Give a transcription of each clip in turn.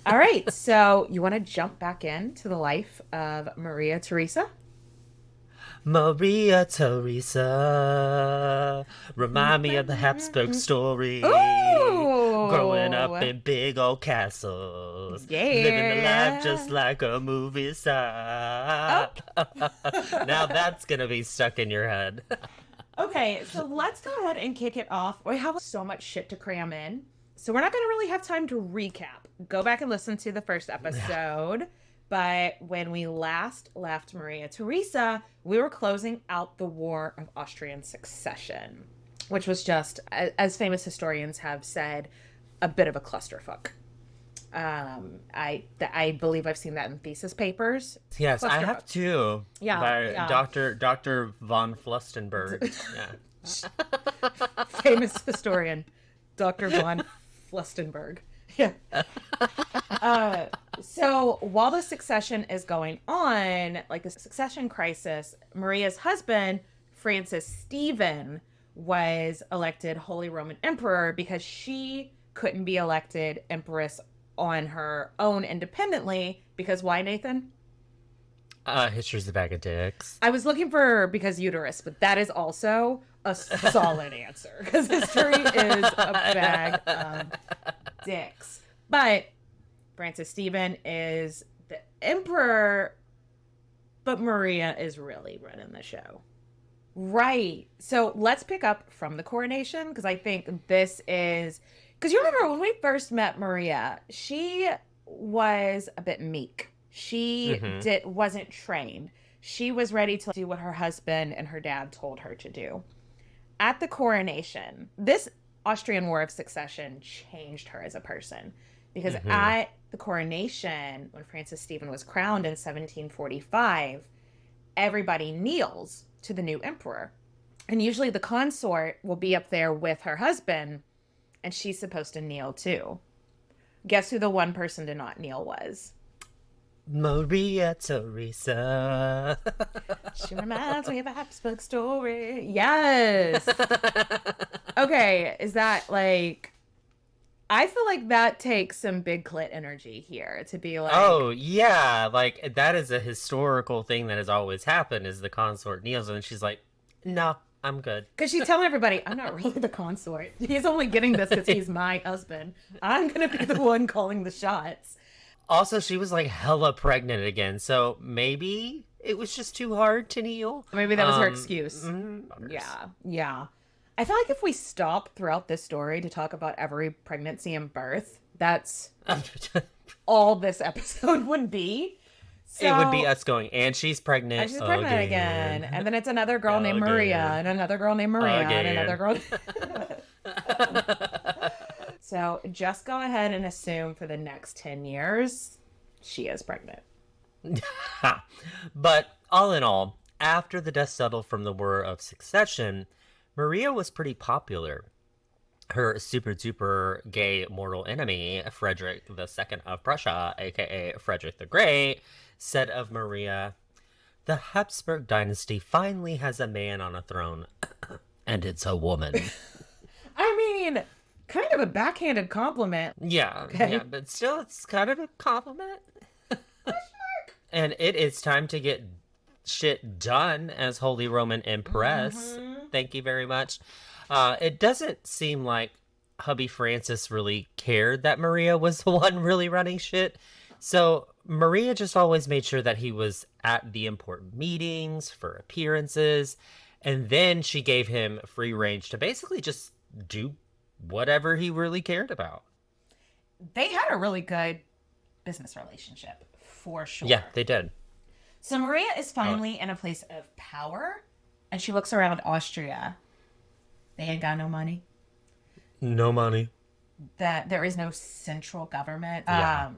All right, so you want to jump back into the life of Maria Theresa? Maria Theresa, remind me of the Habsburg story. Growing up Ooh, in big old castles, living the life just yeah. like a movie Oh, star. Now that's gonna be stuck in your head. okay, so let's go ahead and kick it off. We have so much shit to cram in, so we're not going to really have time to recap. Go back and listen to the first episode. But when we last left Maria Theresa, we were closing out the War of Austrian Succession, which was just, as famous historians have said, a bit of a clusterfuck. I believe I've seen that in thesis papers. Yes, I Clusterfuck. have two Yeah, by yeah. Dr. von Flustenberg. Yeah. Famous historian, Dr. von Flustenberg. Yeah. Uh, so while the succession is going on, like the succession crisis, Maria's husband, Francis Stephen, was elected Holy Roman Emperor because she couldn't be elected empress on her own independently. Because why, Nathan? History's a bag of dicks. I was looking for because uterus, but that is also a solid answer because history is a bag of dicks. But Francis Stephen is the emperor, but Maria is really running the show. Right. So let's pick up from the coronation because I think this is because you remember when we first met Maria, she was a bit meek. She Mm-hmm. did wasn't trained. She was ready to do what her husband and her dad told her to do. At the coronation, this Austrian War of Succession changed her as a person because Mm-hmm. at the coronation, when Francis Stephen was crowned in 1745, everybody kneels to the new emperor. And usually the consort will be up there with her husband, and she's supposed to kneel too. Guess who the one person to not kneel was? Maria Theresa. She reminds me of a Habsburg story. Yes. Okay, is that like I feel like that takes some big clit energy here to be like, Oh yeah, like that is a historical thing that has always happened. Is the consort kneels and she's like, "No, I'm good." because she's telling everybody, I'm not really the consort. He's only getting this because he's my husband. I'm going to be the one calling the shots. Also, she was like hella pregnant again, so maybe it was just too hard to kneel. Maybe that was her excuse. Bummers. Yeah, yeah. I feel like if we stop throughout this story to talk about every pregnancy and birth, that's all this episode would be. It would be So, us going, and she's pregnant she's pregnant again. again, And then it's another girl named Maria, again, and another girl named Maria, and another again. girl. So just go ahead and assume for the next 10 years, she is pregnant. But all in all, after the dust settled from the War of Succession, Maria was pretty popular. Her super duper gay mortal enemy, Frederick II of Prussia, aka Frederick the Great, said of Maria, "The Habsburg dynasty finally has a man on a throne, and it's a woman." I mean, kind of a backhanded compliment. Yeah, yeah, Okay. but still, it's kind of a compliment. And it is time to get shit done as Holy Roman Empress. Mm-hmm. Thank you very much. It doesn't seem like hubby Francis really cared that Maria was the one really running shit. So Maria just always made sure that he was at the important meetings for appearances. And then she gave him free range to basically just do whatever he really cared about. They had a really good business relationship for Yeah, sure. they did. So Maria is Oh, finally in a place of power and she looks around Austria. They ain't got no money. no money. That there is no central government. Yeah.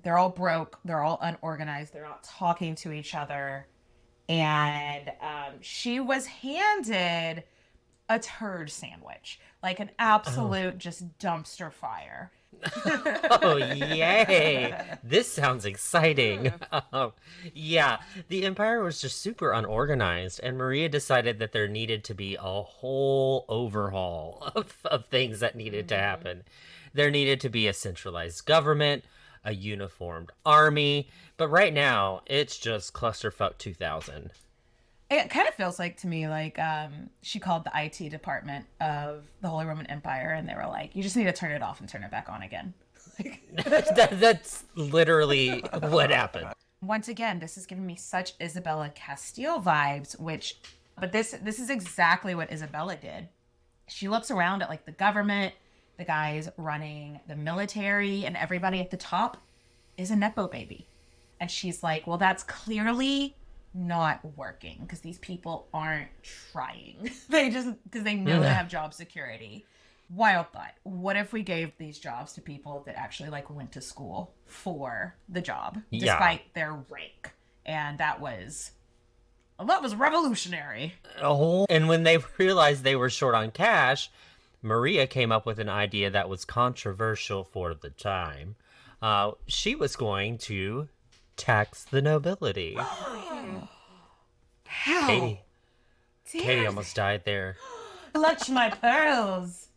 They're all broke. They're all unorganized. They're not talking to each other. And she was handed a turd sandwich, like an Oh. absolute just dumpster fire. Oh, yay! This sounds exciting. Yeah, the Empire was just super unorganized, and Maria decided that there needed to be a whole overhaul of things that needed to Mhm. happen. There needed to be a centralized government, a uniformed army. But right now, it's just clusterfuck 2000. It kind of feels like to me like she called the IT department of the Holy Roman Empire, and they were like, "You just need to turn it off and turn it back on again." That's literally what happened. Once again, this is giving me such Isabella Castile vibes, but this is exactly what Isabella did. She looks around at like the government, the guys running the military, and everybody at the top is a Nepo baby. And she's like, well, that's clearly not working because these people aren't trying. Because they know they have job security. Wild thought. What if we gave these jobs to people that actually like went to school for the job despite their rank? And that was revolutionary. Oh, and when they realized they were short on cash, Maria came up with an idea that was controversial for the time. She was going to tax the nobility. How? Katie almost died there. Clutch my pearls.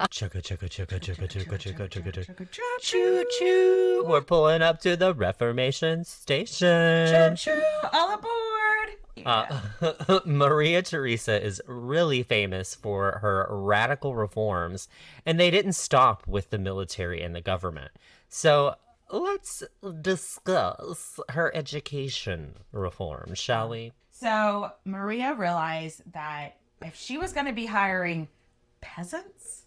Chugga, chugga, chugga, chugga, chugga, chugga, chugga, chugga, choo choo. We're pulling up to the Reformation station. Choo choo, all aboard. Yeah. Maria Theresa is really famous for her radical reforms, and they didn't stop with the military and the government. So let's discuss her education reform, shall we? So Maria realized that if she was going to be hiring peasants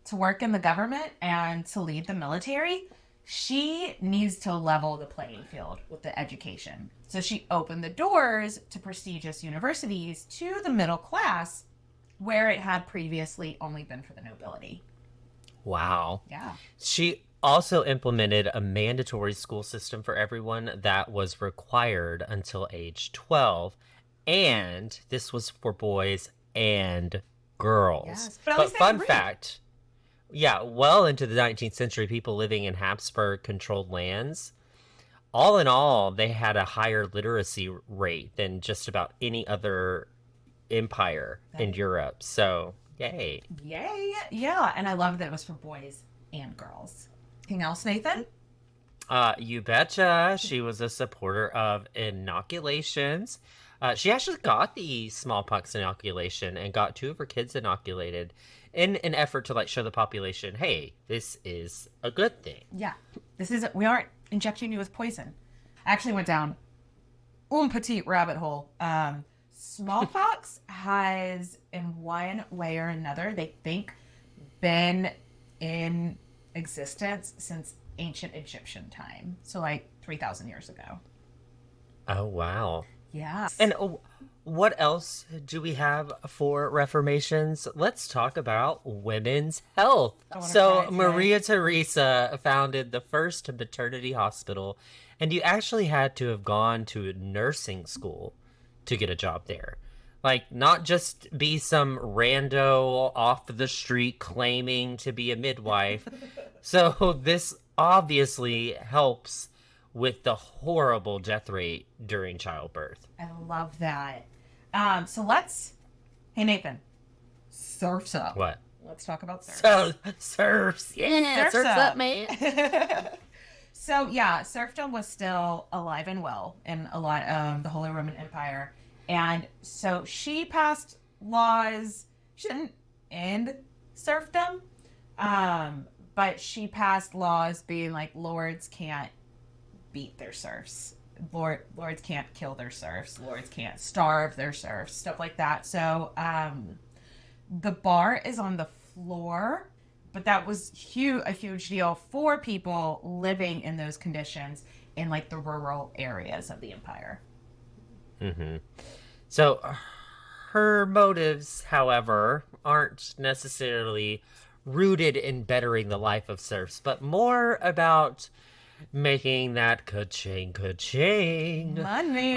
to work in the government and to lead the military, she needs to level the playing field with the education. So she opened the doors to prestigious universities to the middle class, where it had previously only been for the nobility. Wow. Yeah. She also implemented a mandatory school system for everyone that was required until age 12. And this was for boys and girls. Yes, but fun fact, well into the 19th century, people living in Habsburg-controlled lands, all in all, they had a higher literacy rate than just about any other empire in Europe. So, yay. Yay. Yeah, and I love that it was for boys and girls. Anything else, Nathan? You betcha. She was a supporter of inoculations. She actually got the smallpox inoculation and got 2 of her kids inoculated in an effort to like show the population, hey, this is a good thing. Yeah. We aren't injecting you with poison. I actually went down petite rabbit hole. Smallpox has, in one way or another, they think, been in existence since ancient Egyptian time. So like 3,000 years ago. Oh, wow. Yeah. And what else do we have for reformations? Let's talk about women's health. So Maria Theresa founded the first maternity hospital, and you actually had to have gone to nursing school to get a job there. Like, not just be some rando off the street claiming to be a midwife. So this obviously helps with the horrible death rate during childbirth. I love that. So hey Nathan, surf's up. What? Let's talk about surf. So, surfs. Yeah, surf's up, man. So yeah, serfdom was still alive and well in a lot of the Holy Roman Empire. And so she passed laws. She didn't end serfdom, but she passed laws being like lords can't beat their serfs. Lords can't kill their serfs. Lords can't starve their serfs. Stuff like that. So the bar is on the floor, but that was a huge deal for people living in those conditions in like the rural areas of the empire. Mm-hmm. So her motives, however, aren't necessarily rooted in bettering the life of serfs, but more about making that ka-ching Money.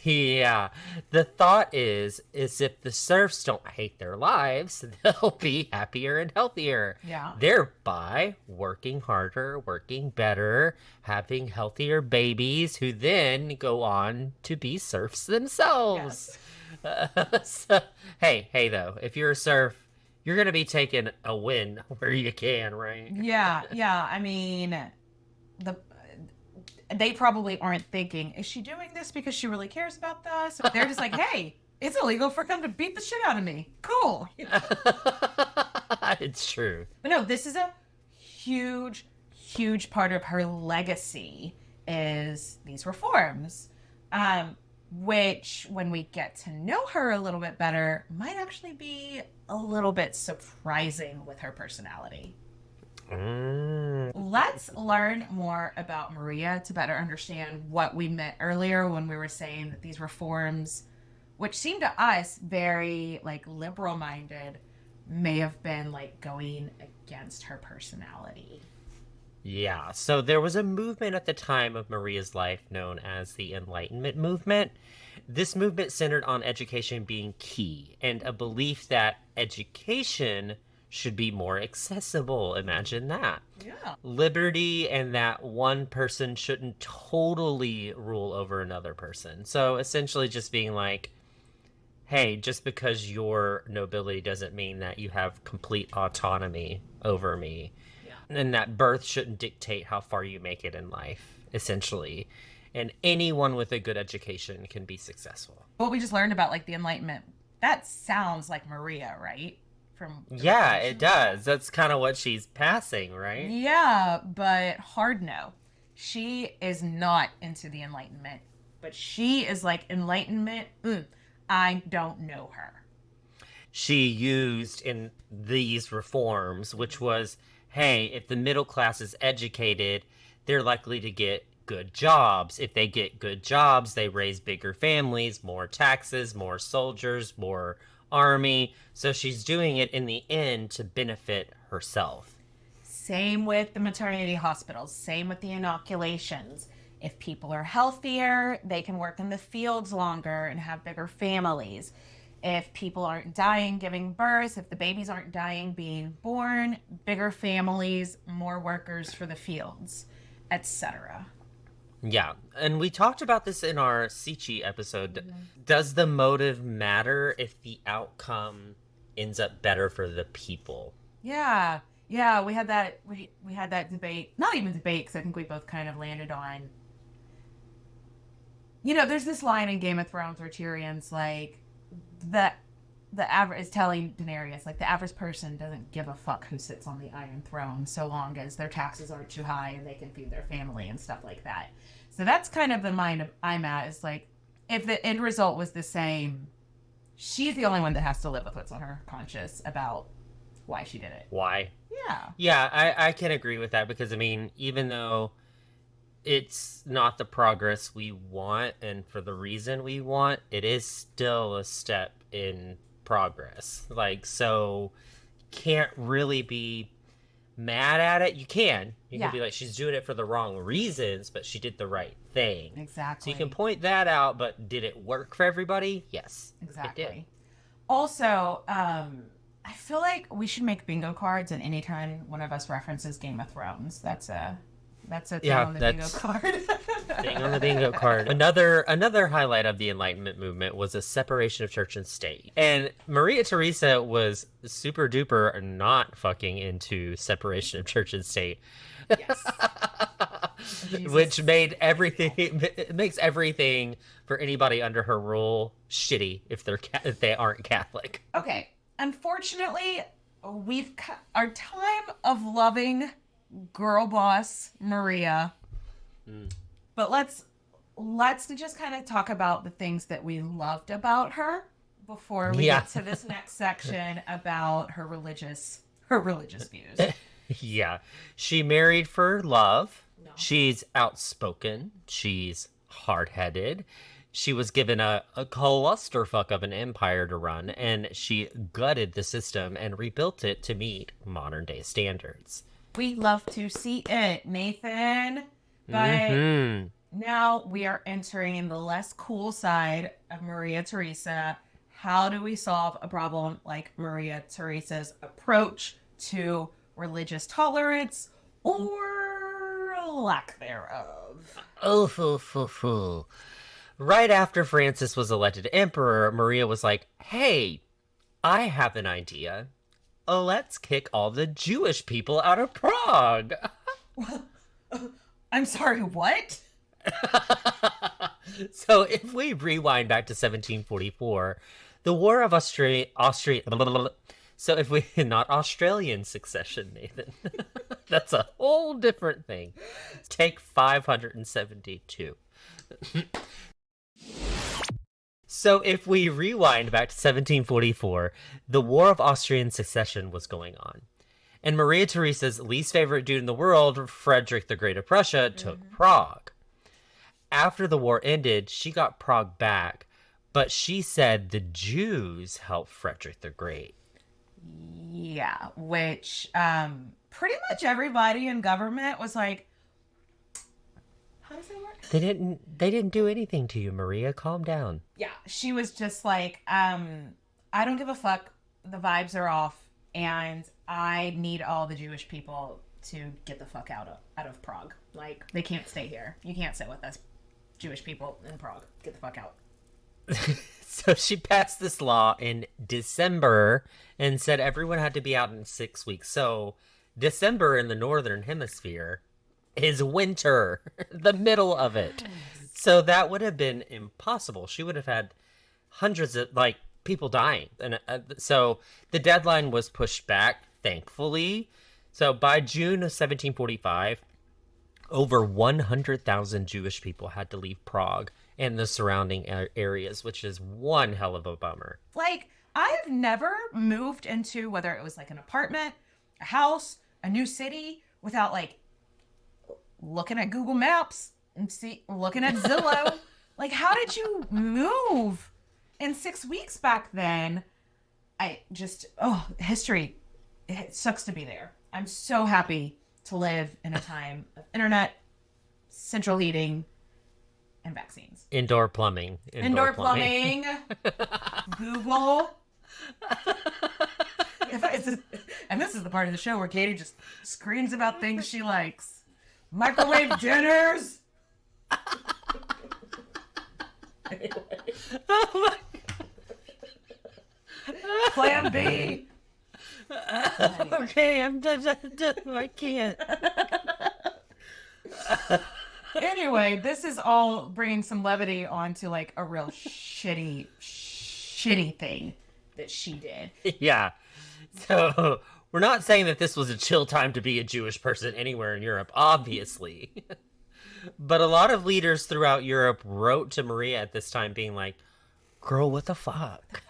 Yeah. The thought is if the serfs don't hate their lives, they'll be happier and healthier. Yeah. Thereby working harder, working better, having healthier babies who then go on to be serfs themselves. Yes. So, hey though, if you're a serf, you're going to be taking a win where you can, right? Yeah, yeah. I mean, the they probably aren't thinking, is she doing this because she really cares about us? They're just like, hey, it's illegal for him to beat the shit out of me. Cool. It's true. But no, this is a huge, huge part of her legacy is these reforms. Which, when we get to know her a little bit better, might actually be a little bit surprising with her personality. Let's learn more about Maria to better understand what we meant earlier when we were saying that these reforms, which seemed to us very like liberal minded, may have been like going against her personality. Yeah, so there was a movement at the time of Maria's life known as the Enlightenment movement. This movement centered on education being key and a belief that education should be more accessible. Imagine that. Yeah. Liberty, and that one person shouldn't totally rule over another person. So essentially just being like, hey, just because you're nobility doesn't mean that you have complete autonomy over me. And that birth shouldn't dictate how far you make it in life, essentially. And anyone with a good education can be successful. What we just learned about like the Enlightenment, that sounds like Maria, right? Yeah, it does. That's kind of what she's passing, right? Yeah, but hard no. She is not into the Enlightenment, but she is like Enlightenment. I don't know her. She used in these reforms, which was, hey, if the middle class is educated, they're likely to get good jobs. If they get good jobs, they raise bigger families, more taxes, more soldiers, more army. So she's doing it in the end to benefit herself. Same with the maternity hospitals, same with the inoculations. If people are healthier, they can work in the fields longer and have bigger families. If people aren't dying giving birth, if the babies aren't dying being born, bigger families, more workers for the fields, etc. Yeah, and we talked about this in our Sichi episode. Mm-hmm. Does the motive matter if the outcome ends up better for the people? Yeah, we had that we had that debate. Not even debate, because I think we both kind of landed on. There's this line in Game of Thrones where Tyrion's like, the average is telling Daenerys, like, the average person doesn't give a fuck who sits on the Iron Throne so long as their taxes aren't too high and they can feed their family and stuff like that. So that's kind of the mind I'm at, is like, if the end result was the same, she's the only one that has to live with what's on her conscience about why she did it. Why? Yeah. Yeah, I can agree with that, because, I mean, even though it's not the progress we want and for the reason we want, it is still a step in progress. Like, so can't really be mad at it. You can be like, she's doing it for the wrong reasons, but she did the right thing. Exactly. So you can point that out, but did it work for everybody? Yes. Exactly. It did. Also, I feel like we should make bingo cards, and anytime one of us references Game of Thrones, that's a thing on the bingo card. Thing on the bingo card. Another highlight of the Enlightenment movement was a separation of church and state. And Maria Theresa was super duper not fucking into separation of church and state. Yes. Which makes everything for anybody under her rule shitty if they aren't Catholic. Okay. Unfortunately, our time of loving girl boss Maria. But let's just kind of talk about the things that we loved about her before we get to this next section about her religious views. Yeah. She married for love. No. She's outspoken. She's hard-headed. She was given a clusterfuck of an empire to run, and she gutted the system and rebuilt it to meet modern-day standards. We love to see it, Nathan. But now we are entering the less cool side of Maria Theresa. How do we solve a problem like Maria Theresa's approach to religious tolerance or lack thereof? Right after Francis was elected emperor, Maria was like, hey, I have an idea. let's kick all the Jewish people out of Prague. I'm sorry, what? So if we rewind back to 1744, the War of Austria. So if we not Australian succession, Nathan. That's a whole different thing. Take 572. So if we rewind back to 1744, the War of Austrian Succession was going on. And Maria Theresa's least favorite dude in the world, Frederick the Great of Prussia, took Prague. After the war ended, she got Prague back, but she said the Jews helped Frederick the Great. Yeah, which pretty much everybody in government was like, how does that work? They didn't do anything to you, Maria. Calm down. Yeah, she was just like, I don't give a fuck. The vibes are off, and I need all the Jewish people to get the fuck out of Prague. Like, they can't stay here. You can't sit with us, Jewish people in Prague. Get the fuck out. So she passed this law in December and said everyone had to be out in 6 weeks. So December in the Northern Hemisphere is winter, the middle of it. So that would have been impossible. She would have had hundreds of, people dying. And so the deadline was pushed back, thankfully. So by June of 1745, over 100,000 Jewish people had to leave Prague and the surrounding areas, which is one hell of a bummer. Like, I've never moved into, whether it was like an apartment, a house, a new city, without looking at Google Maps and looking at Zillow. Like, how did you move in 6 weeks back then? History. It sucks to be there. I'm so happy to live in a time of internet, central heating, and vaccines. Indoor plumbing. Indoor plumbing. Google. And this is the part of the show where Katie just screams about things she likes. Microwave dinners. Anyway. Oh my God. Plan B. Okay, I'm done. I can't. Anyway, this is all bringing some levity onto a real shitty thing that she did. Yeah. So we're not saying that this was a chill time to be a Jewish person anywhere in Europe, obviously. But a lot of leaders throughout Europe wrote to Maria at this time being like, girl, what the fuck?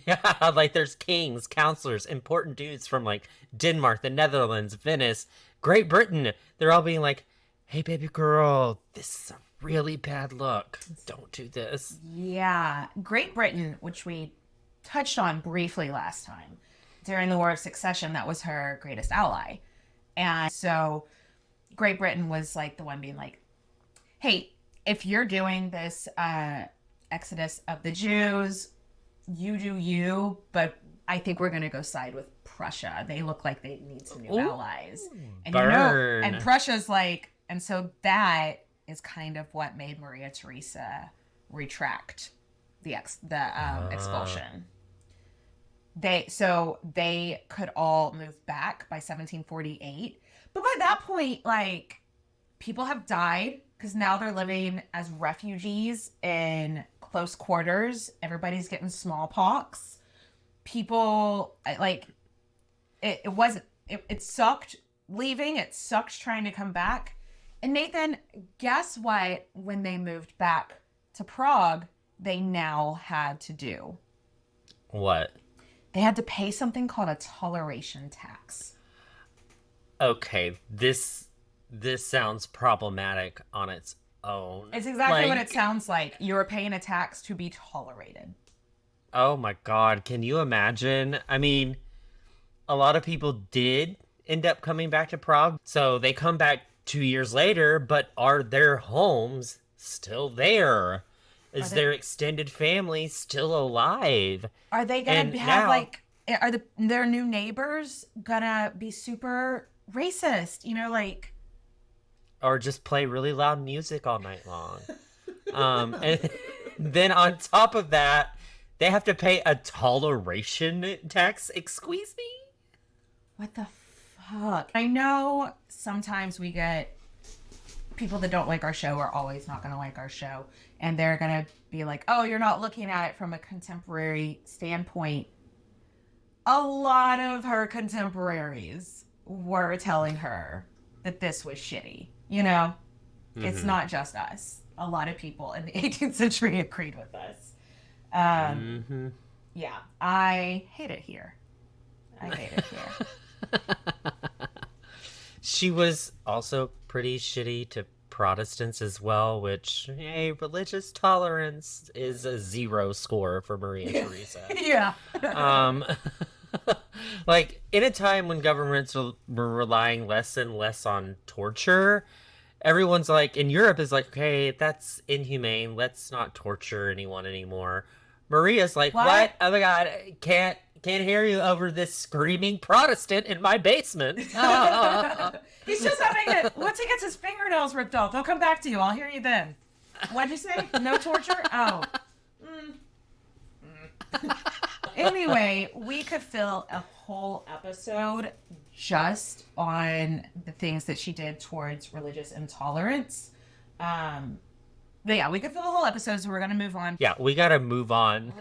Yeah, there's kings, counselors, important dudes from Denmark, the Netherlands, Venice, Great Britain. They're all being like, hey, baby girl, this is a really bad look. Don't do this. Yeah. Great Britain, which we touched on briefly last time, during the War of Succession, that was her greatest ally. And so Great Britain was the one being like, hey, if you're doing this exodus of the Jews, you do you, but I think we're going to go side with Prussia. They look like they need some new allies. And burn. And Prussia's and so that is kind of what made Maria Theresa retract the expulsion. They could all move back by 1748. But by that point, people have died because now they're living as refugees in close quarters. Everybody's getting smallpox. People, it sucked leaving. It sucked trying to come back. And Nathan, guess what? When they moved back to Prague, they now had to do. What? They had to pay something called a toleration tax. Okay, this sounds problematic on its own. It's exactly what it sounds like. You're paying a tax to be tolerated. Oh my God, can you imagine? I mean, a lot of people did end up coming back to Prague. So they come back 2 years later, but are their homes still there? Is their extended family still alive? Are they gonna have their new neighbors gonna be super racist? Or just play really loud music all night long. And then on top of that, They have to pay a toleration tax. Excuse me? What the fuck? I know sometimes we get people that don't like our show are always not going to like our show. And they're going to be like, oh, you're not looking at it from a contemporary standpoint. A lot of her contemporaries were telling her that this was shitty. You know, it's not just us. A lot of people in the 18th century agreed with us. Yeah, I hate it here. I hate it here. She was also pretty shitty to Protestants as well, which, hey, religious tolerance is a 0 score for Maria Theresa. Yeah. Like, in a time when governments were relying less and less on torture, everyone's like, in Europe is like, okay, that's inhumane. Let's not torture anyone anymore. Maria's like, what? Oh my God, can't hear you over this screaming Protestant in my basement. He's just having it. Once he gets his fingernails ripped off, I'll come back to you. I'll hear you then. What'd you say? No torture? Oh. Anyway, we could fill a whole episode just on the things that she did towards religious intolerance. But yeah, we could fill a whole episode, so we're going to move on. Yeah, we got to move on.